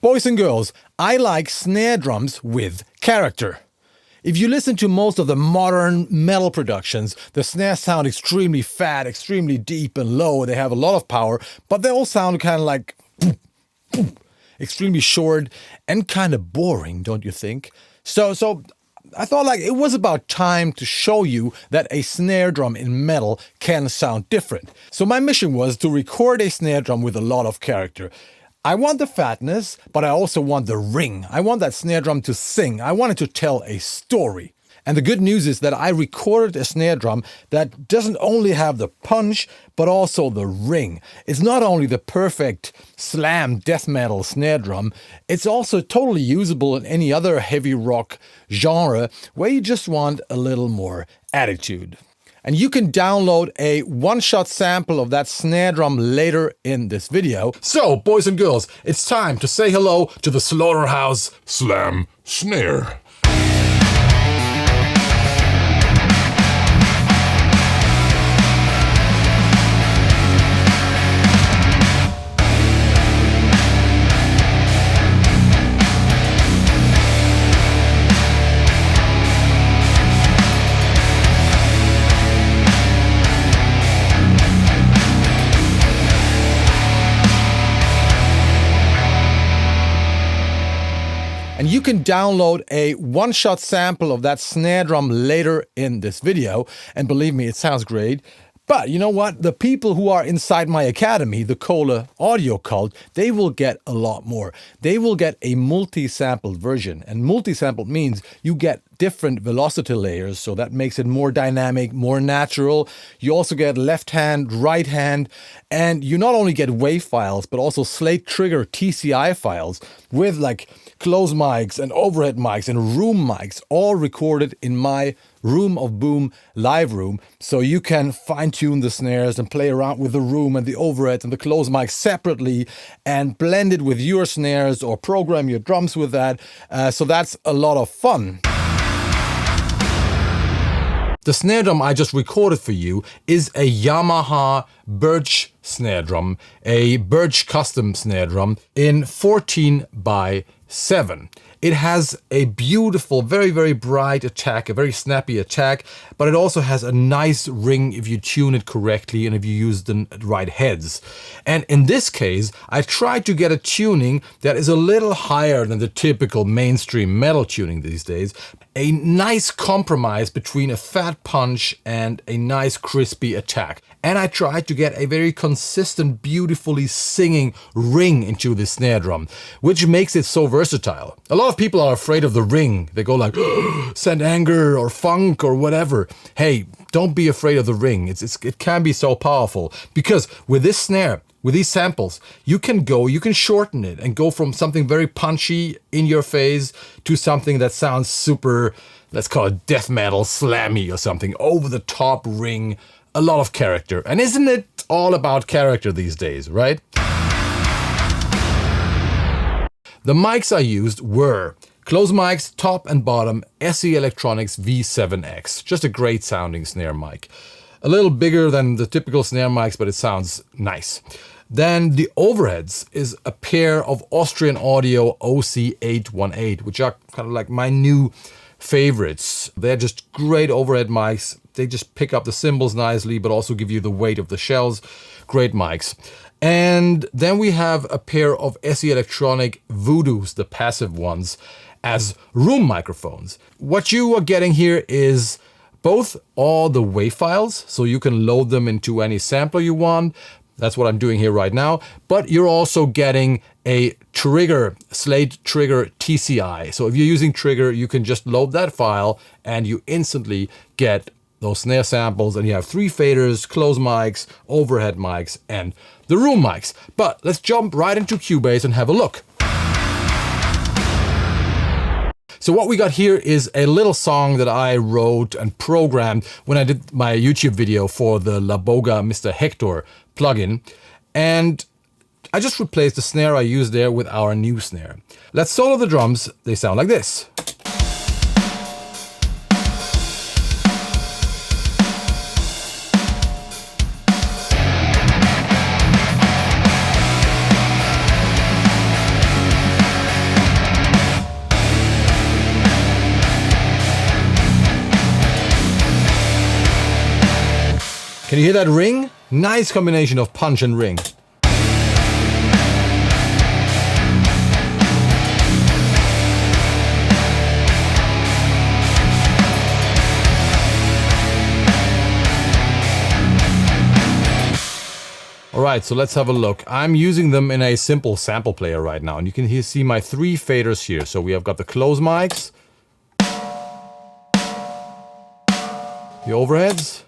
Boys and girls, I like snare drums with character. If you listen to most of the modern metal productions, the snares sound extremely fat, extremely deep and low. They have a lot of power, but they all sound kind of like extremely short and kind of boring, don't you think? So I thought like it was about time to show you that a snare drum in metal can sound different. So my mission was to record a snare drum with a lot of character. I want the fatness, but I also want the ring. I want that snare drum to sing. I want it to tell a story. And the good news is that I recorded a snare drum that doesn't only have the punch, but also the ring. It's not only the perfect slam death metal snare drum, it's also totally usable in any other heavy rock genre where you just want a little more attitude. And you can download a one-shot sample of that snare drum later in this video. So, boys and girls, it's time to say hello to the Slaughterhouse Slam Snare. And you can download a one-shot sample of that snare drum later in this video. And believe me, it sounds great. But you know what? The people who are inside my academy, the KOHLE Audio Cult, they will get a lot more. They will get a multi-sampled version. And multi-sampled means you get different velocity layers, so that makes it more dynamic, more natural. You also get left hand, right hand, and you not only get wave files, but also slate trigger TCI files with like close mics and overhead mics and room mics, all recorded in my Room of Boom live room. So you can fine tune the snares and play around with the room and the overheads and the close mics separately and blend it with your snares or program your drums with that. So that's a lot of fun. The snare drum I just recorded for you is a Yamaha Birch snare drum, a Birch custom snare drum in 14x7. It has a beautiful, very, very bright attack, a very snappy attack, but it also has a nice ring if you tune it correctly and if you use the right heads. And in this case, I tried to get a tuning that is a little higher than the typical mainstream metal tuning these days. A nice compromise between a fat punch and a nice crispy attack. And I tried to get a very consistent, beautifully singing ring into the snare drum, which makes it so versatile. A lot of people are afraid of the ring. They go like, send anger or funk or whatever. Hey, don't be afraid of the ring. It can be so powerful because with this snare, with these samples, you can shorten it and go from something very punchy in your face to something that sounds super, let's call it death metal, slammy or something, over the top ring, a lot of character. And isn't it all about character these days, right? The mics I used were close mics, top and bottom, SE Electronics V7X. Just a great sounding snare mic. A little bigger than the typical snare mics, but it sounds nice. Then the overheads is a pair of Austrian Audio OC818, which are kind of like my new favorites. They're just great overhead mics. They just pick up the cymbals nicely, but also give you the weight of the shells. Great mics. And then we have a pair of SE Electronic Voodoos, the passive ones, as room microphones. What you are getting here is both all the wave files, so you can load them into any sampler you want. That's what I'm doing here right now. But you're also getting a trigger, slate trigger TCI. So if you're using trigger, you can just load that file and you instantly get those snare samples, and you have 3 faders, close mics, overhead mics, and the room mics. But let's jump right into Cubase and have a look. So what we got here is a little song that I wrote and programmed when I did my YouTube video for the La Boga Mr. Hector plugin. And I just replaced the snare I used there with our new snare. Let's solo the drums. They sound like this. Can you hear that ring? Nice combination of punch and ring. Alright, so let's have a look. I'm using them in a simple sample player right now, and you can see my 3 faders here. So we have got the close mics, the overheads,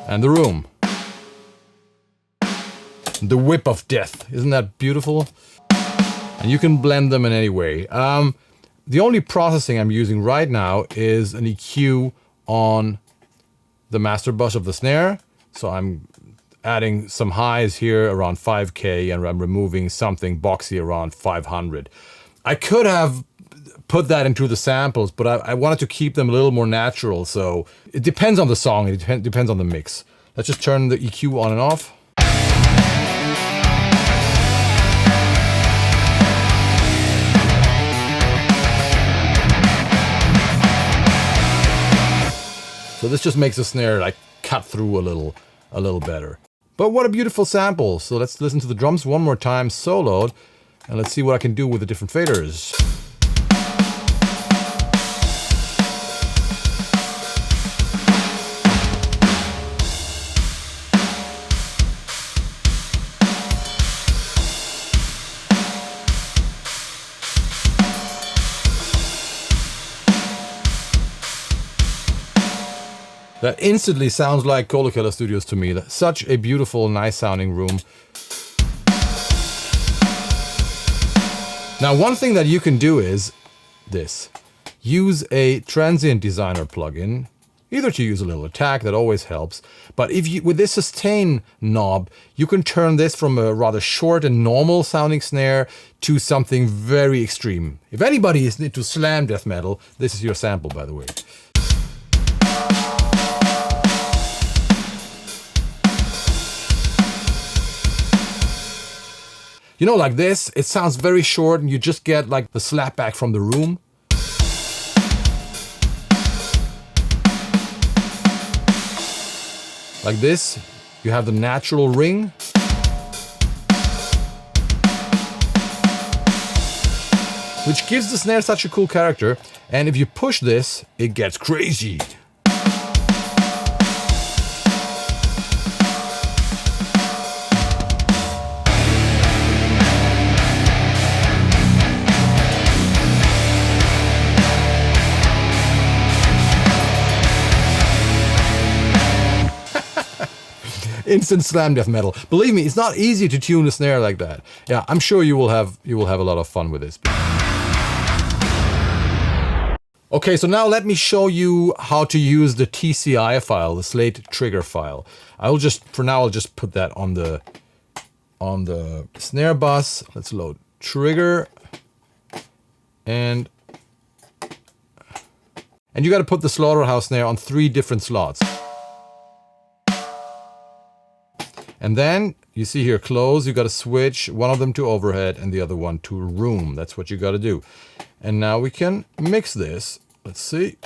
and the room. The whip of death. Isn't that beautiful? And you can blend them in any way. The only processing I'm using right now is an EQ on the master bus of the snare. So I'm adding some highs here around 5K, and I'm removing something boxy around 500. I could have put that into the samples, but I wanted to keep them a little more natural. So it depends on the song, it depends on the mix. Let's just turn the EQ on and off. So this just makes the snare like cut through a little better. But what a beautiful sample. So let's listen to the drums one more time soloed, and let's see what I can do with the different faders. That instantly sounds like KOHLE Studios to me. That's such a beautiful, nice sounding room. Now, one thing that you can do is this. Use a transient designer plugin, either to use a little attack, that always helps. But if you, with this sustain knob, you can turn this from a rather short and normal sounding snare to something very extreme. If anybody is into slam death metal, this is your sample, by the way. You know, like this, it sounds very short and you just get like the slapback from the room. Like this, you have the natural ring. Which gives the snare such a cool character. And if you push this, it gets crazy. Instant slam death metal. Believe me, it's not easy to tune a snare like that. Yeah, I'm sure you will have a lot of fun with this. Okay, so now let me show you how to use the TCI file, the slate trigger file. I'll just put that on the snare bus. Let's load trigger, and you got to put the slaughterhouse snare on 3 different slots. And then you see here close, you got to switch one of them to overhead and the other one to room. That's what you got to do. And now we can mix this. Let's see.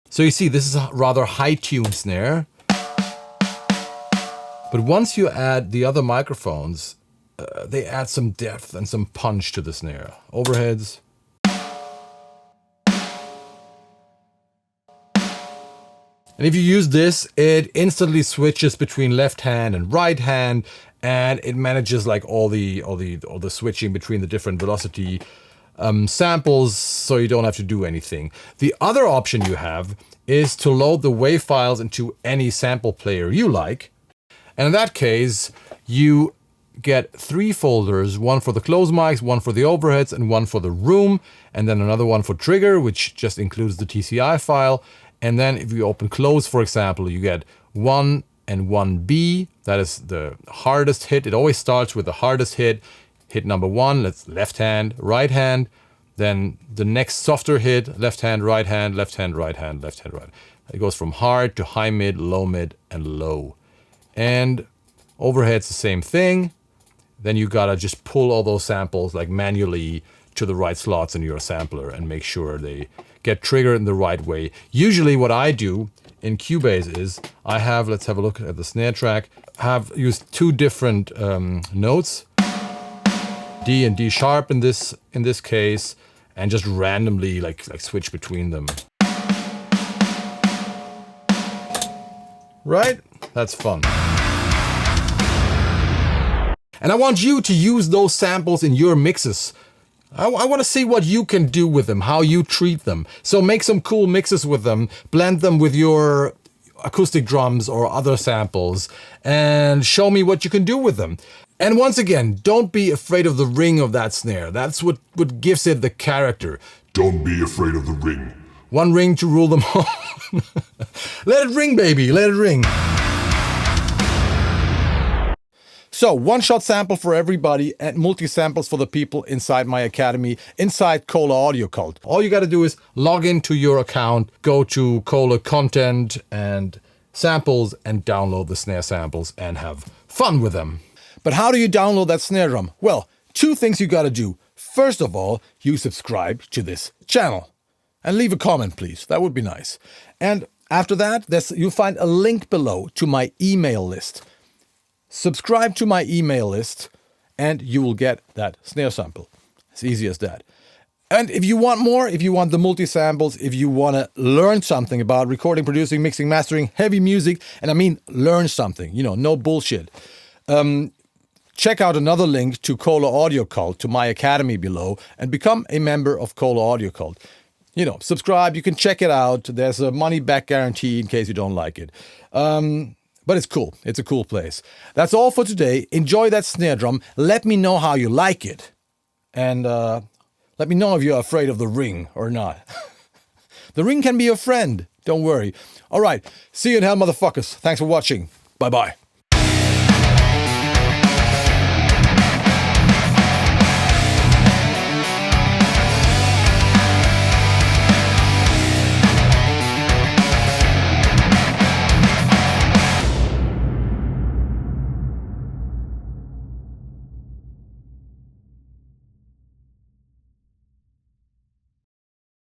So you see, this is a rather high tune snare. But once you add the other microphones, they add some depth and some punch to the snare. Overheads. And if you use this, it instantly switches between left hand and right hand, and it manages like all the switching between the different velocity samples, so you don't have to do anything. The other option you have is to load the WAV files into any sample player you like. And in that case, you get 3 folders, one for the close mics, one for the overheads, and one for the room, and then another one for trigger, which just includes the TCI file. And then if you open close, for example, you get 1 and 1B. That is the hardest hit. It always starts with the hardest hit. Hit number 1, that's left hand, right hand. Then the next softer hit, left hand, right hand, left hand, right hand, left hand, right. It goes from hard to high mid, and low. And overhead's the same thing. Then you gotta just pull all those samples like manually to the right slots in your sampler and make sure they get triggered in the right way. Usually what I do in Cubase is I have, let's have a look at the snare track, have used two different notes, D and D sharp in this case, and just randomly like switch between them. Right? That's fun. And I want you to use those samples in your mixes. I want to see what you can do with them, how you treat them. So make some cool mixes with them, blend them with your acoustic drums or other samples, and show me what you can do with them. And once again, don't be afraid of the ring of that snare. That's what gives it the character. Don't be afraid of the ring. One ring to rule them all. Let it ring, baby, let it ring. So, one-shot sample for everybody and multi-samples for the people inside my academy, inside KOHLE Audio Cult. All you gotta do is log into your account, go to KOHLE Content and Samples and download the snare samples and have fun with them. But how do you download that snare drum? Well, two things you gotta do. First of all, you subscribe to this channel. And leave a comment, please. That would be nice. And after that, you'll find a link below to my email list. Subscribe to my email list and you will get that snare sample. It's easy as that. And if you want more, if you want the multi-samples, if you want to learn something about recording, producing, mixing, mastering, heavy music, and I mean learn something, no bullshit. Check out another link to KOHLE Audio Cult, to my academy below, and become a member of KOHLE Audio Cult. Subscribe, you can check it out. There's a money back guarantee in case you don't like it. But it's cool. It's a cool place. That's all for today. Enjoy that snare drum. Let me know how you like it. And let me know if you're afraid of the ring or not. The ring can be your friend. Don't worry. All right. See you in hell, motherfuckers. Thanks for watching. Bye-bye.